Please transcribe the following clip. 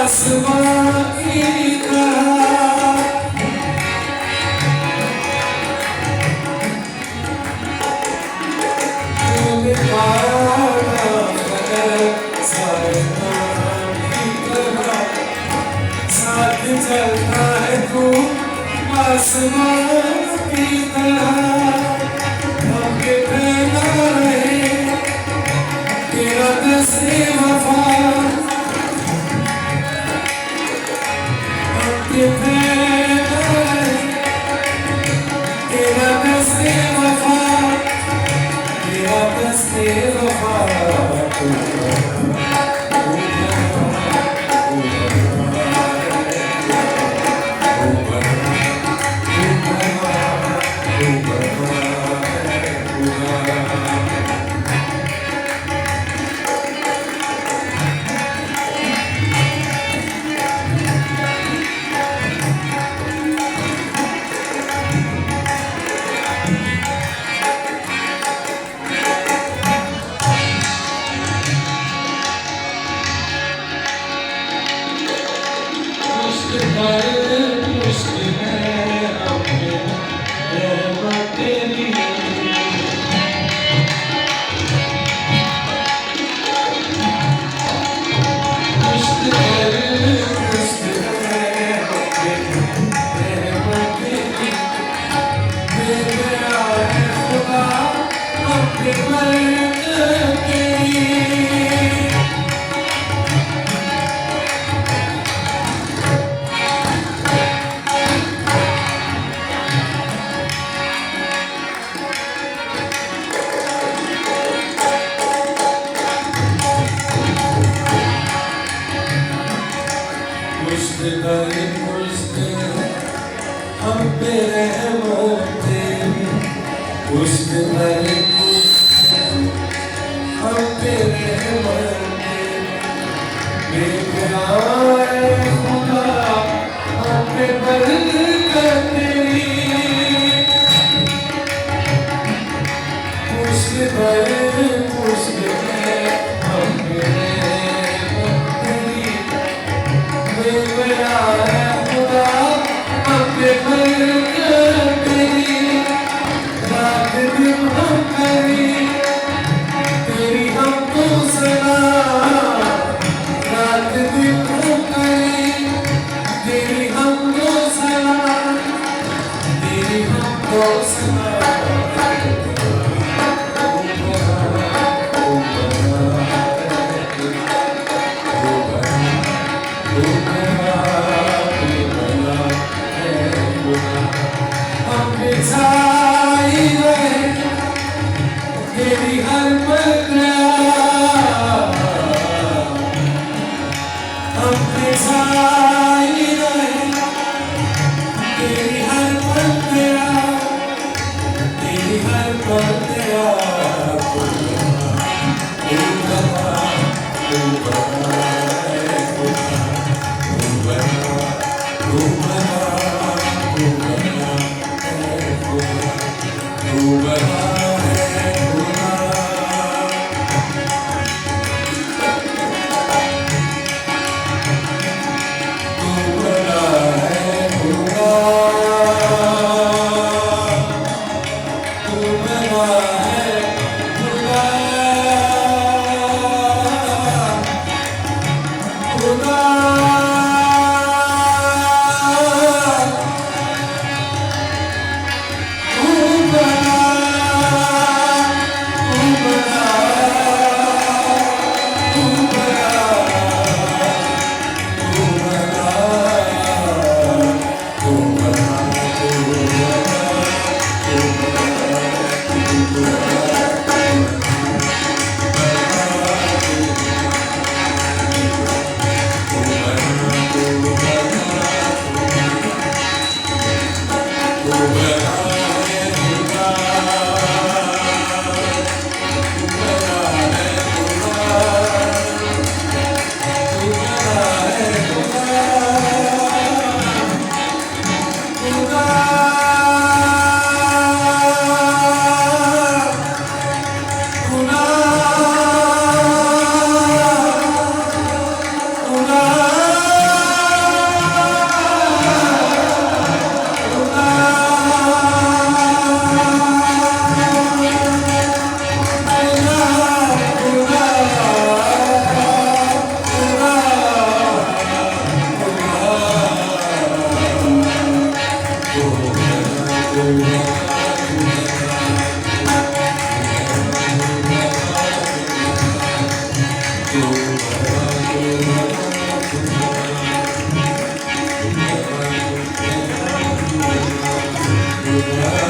आसमां की तरह तूने पाया मगर सारनां की तरह साथ चलता है तू आसमां की तरह हमके बहना रहे तेरा दस्ते वफा हमके बहना रहे तेरा दस्ते वफा तेरा दस्ते वफा हम पे रहमत तेरी उसके भरे हम पे रहमत तेरी बेक़रार खुदा हम पे बरकत तेरी उसके भरे हम पे रहमत तेरी बेक़रार खुदा हमके बरकत तेरी रात दिन हम करी तेरी हमको सना रात दिन हम करी तेरी हमको सना तेरी हमको सना तेरी हर पल हमने साई रहे तेरी हर पल तेरी हर पल सुहाए